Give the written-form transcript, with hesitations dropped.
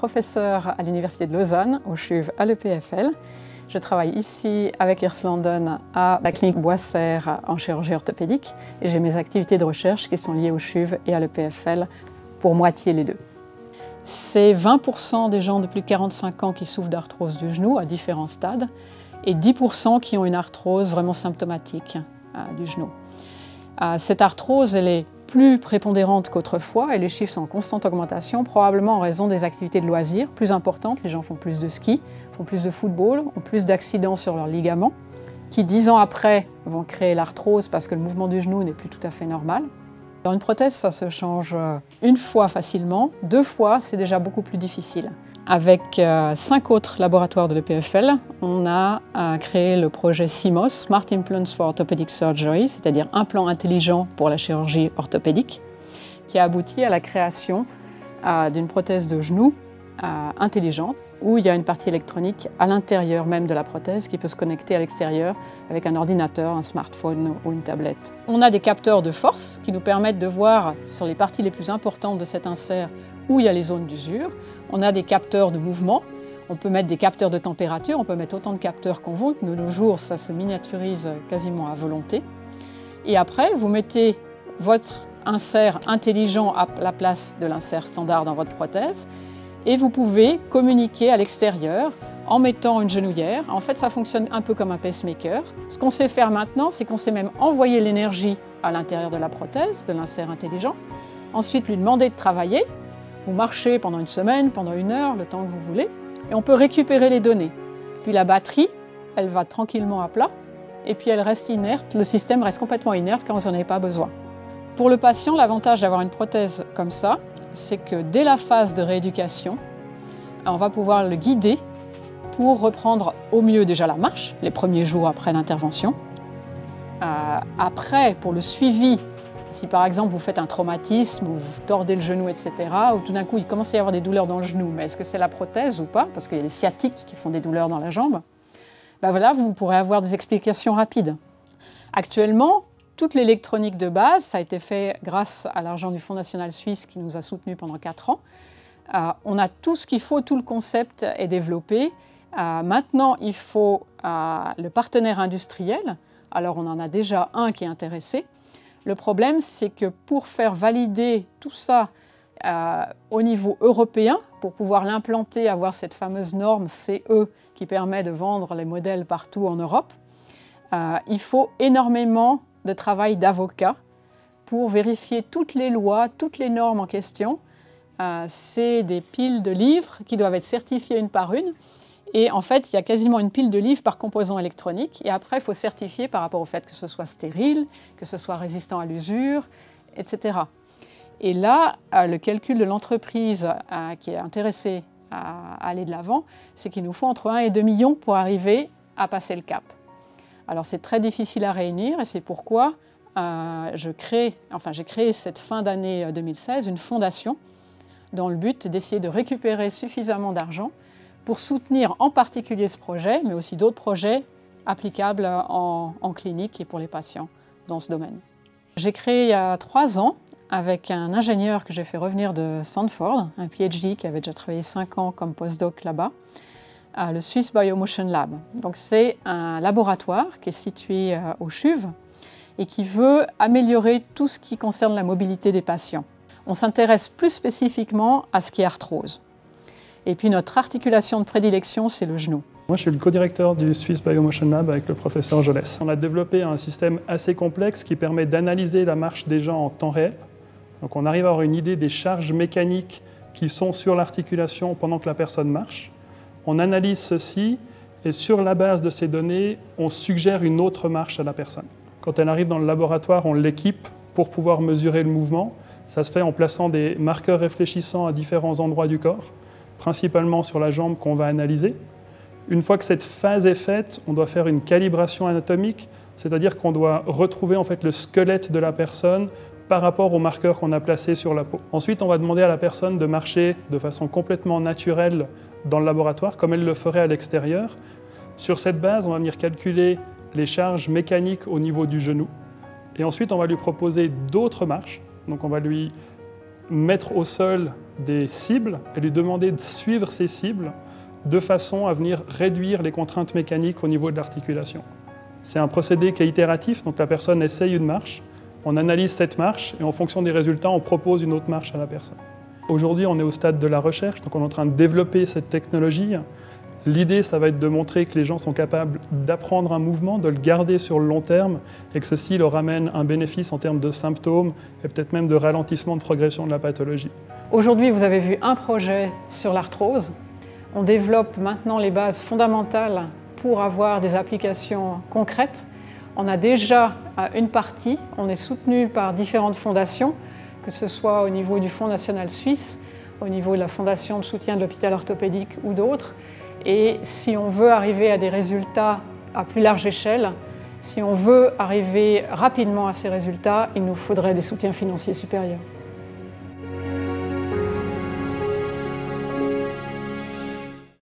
professeure à l'Université de Lausanne, au CHUV à l'EPFL. Je travaille ici avec Hirslanden à la clinique Boissère en chirurgie orthopédique et j'ai mes activités de recherche qui sont liées au CHUV et à l'EPFL, pour moitié les deux. C'est 20% des gens de plus de 45 ans qui souffrent d'arthrose du genou à différents stades et 10% qui ont une arthrose vraiment symptomatique du genou. Cette arthrose, elle est plus prépondérante qu'autrefois et les chiffres sont en constante augmentation, probablement en raison des activités de loisirs plus importantes. Les gens font plus de ski, font plus de football, ont plus d'accidents sur leurs ligaments, qui 10 ans après vont créer l'arthrose parce que le mouvement du genou n'est plus tout à fait normal. Dans une prothèse, ça se change une fois facilement, 2 fois, c'est déjà beaucoup plus difficile. Avec 5 autres laboratoires de l'EPFL, on a créé le projet SIMOS, Smart Implants for Orthopedic Surgery, c'est-à-dire implants intelligents pour la chirurgie orthopédique, qui a abouti à la création d'une prothèse de genou intelligente, où il y a une partie électronique à l'intérieur même de la prothèse qui peut se connecter à l'extérieur avec un ordinateur, un smartphone ou une tablette. On a des capteurs de force qui nous permettent de voir sur les parties les plus importantes de cet insert où il y a les zones d'usure. On a des capteurs de mouvement, on peut mettre des capteurs de température, on peut mettre autant de capteurs qu'on veut. De nos jours, ça se miniaturise quasiment à volonté. Et après, vous mettez votre insert intelligent à la place de l'insert standard dans votre prothèse et vous pouvez communiquer à l'extérieur en mettant une genouillère. En fait, ça fonctionne un peu comme un pacemaker. Ce qu'on sait faire maintenant, c'est qu'on sait même envoyer l'énergie à l'intérieur de la prothèse, de l'insert intelligent. Ensuite, lui demander de travailler. Vous marchez pendant une semaine, pendant 1 heure, le temps que vous voulez, et on peut récupérer les données. Puis la batterie, elle va tranquillement à plat, et puis elle reste inerte, le système reste complètement inerte quand vous n'en avez pas besoin. Pour le patient, l'avantage d'avoir une prothèse comme ça, c'est que dès la phase de rééducation, on va pouvoir le guider pour reprendre au mieux déjà la marche, les premiers jours après l'intervention. Après, pour le suivi, si par exemple vous faites un traumatisme ou vous tordez le genou, etc., ou tout d'un coup il commence à y avoir des douleurs dans le genou, mais est-ce que c'est la prothèse ou pas? Parce qu'il y a des sciatiques qui font des douleurs dans la jambe. Ben voilà, vous pourrez avoir des explications rapides. Actuellement, toute l'électronique de base, ça a été fait grâce à l'argent du Fonds national suisse qui nous a soutenus pendant 4 ans. On a tout ce qu'il faut, tout le concept est développé. Maintenant, il faut le partenaire industriel. Alors on en a déjà un qui est intéressé. Le problème, c'est que pour faire valider tout ça au niveau européen, pour pouvoir l'implanter, avoir cette fameuse norme CE qui permet de vendre les modèles partout en Europe, il faut énormément de travail d'avocat pour vérifier toutes les lois, toutes les normes en question. C'est des piles de livres qui doivent être certifiées une par une. Et en fait, il y a quasiment une pile de livres par composant électronique. Et après, il faut certifier par rapport au fait que ce soit stérile, que ce soit résistant à l'usure, etc. Et là, le calcul de l'entreprise qui est intéressée à aller de l'avant, c'est qu'il nous faut entre 1 et 2 millions pour arriver à passer le cap. Alors c'est très difficile à réunir et c'est pourquoi j'ai créé cette fin d'année 2016 une fondation dans le but d'essayer de récupérer suffisamment d'argent pour soutenir en particulier ce projet, mais aussi d'autres projets applicables en clinique et pour les patients dans ce domaine. J'ai créé il y a 3 ans avec un ingénieur que j'ai fait revenir de Stanford, un PhD qui avait déjà travaillé 5 ans comme postdoc là-bas, le Swiss Biomotion Lab. Donc c'est un laboratoire qui est situé au CHUV et qui veut améliorer tout ce qui concerne la mobilité des patients. On s'intéresse plus spécifiquement à ce qui est arthrose. Et puis notre articulation de prédilection, c'est le genou. Moi, je suis le co-directeur du Swiss Biomotion Lab avec le professeur Joles. On a développé un système assez complexe qui permet d'analyser la marche des gens en temps réel. Donc on arrive à avoir une idée des charges mécaniques qui sont sur l'articulation pendant que la personne marche. On analyse ceci et sur la base de ces données, on suggère une autre marche à la personne. Quand elle arrive dans le laboratoire, on l'équipe pour pouvoir mesurer le mouvement. Ça se fait en plaçant des marqueurs réfléchissants à différents endroits du corps, principalement sur la jambe qu'on va analyser. Une fois que cette phase est faite, on doit faire une calibration anatomique, c'est-à-dire qu'on doit retrouver en fait le squelette de la personne par rapport aux marqueurs qu'on a placés sur la peau. Ensuite, on va demander à la personne de marcher de façon complètement naturelle dans le laboratoire, comme elle le ferait à l'extérieur. Sur cette base, on va venir calculer les charges mécaniques au niveau du genou. Et ensuite, on va lui proposer d'autres marches. Donc on va lui mettre au sol des cibles et lui demander de suivre ces cibles de façon à venir réduire les contraintes mécaniques au niveau de l'articulation. C'est un procédé qui est itératif, donc la personne essaye une marche, on analyse cette marche et en fonction des résultats, on propose une autre marche à la personne. Aujourd'hui, on est au stade de la recherche, donc on est en train de développer cette technologie. L'idée, ça va être de montrer que les gens sont capables d'apprendre un mouvement, de le garder sur le long terme et que ceci leur amène un bénéfice en termes de symptômes et peut-être même de ralentissement de progression de la pathologie. Aujourd'hui, vous avez vu un projet sur l'arthrose. On développe maintenant les bases fondamentales pour avoir des applications concrètes. On a déjà une partie, on est soutenu par différentes fondations, que ce soit au niveau du Fonds national suisse, au niveau de la Fondation de soutien de l'hôpital orthopédique ou d'autres. Et si on veut arriver à des résultats à plus large échelle, si on veut arriver rapidement à ces résultats, il nous faudrait des soutiens financiers supérieurs.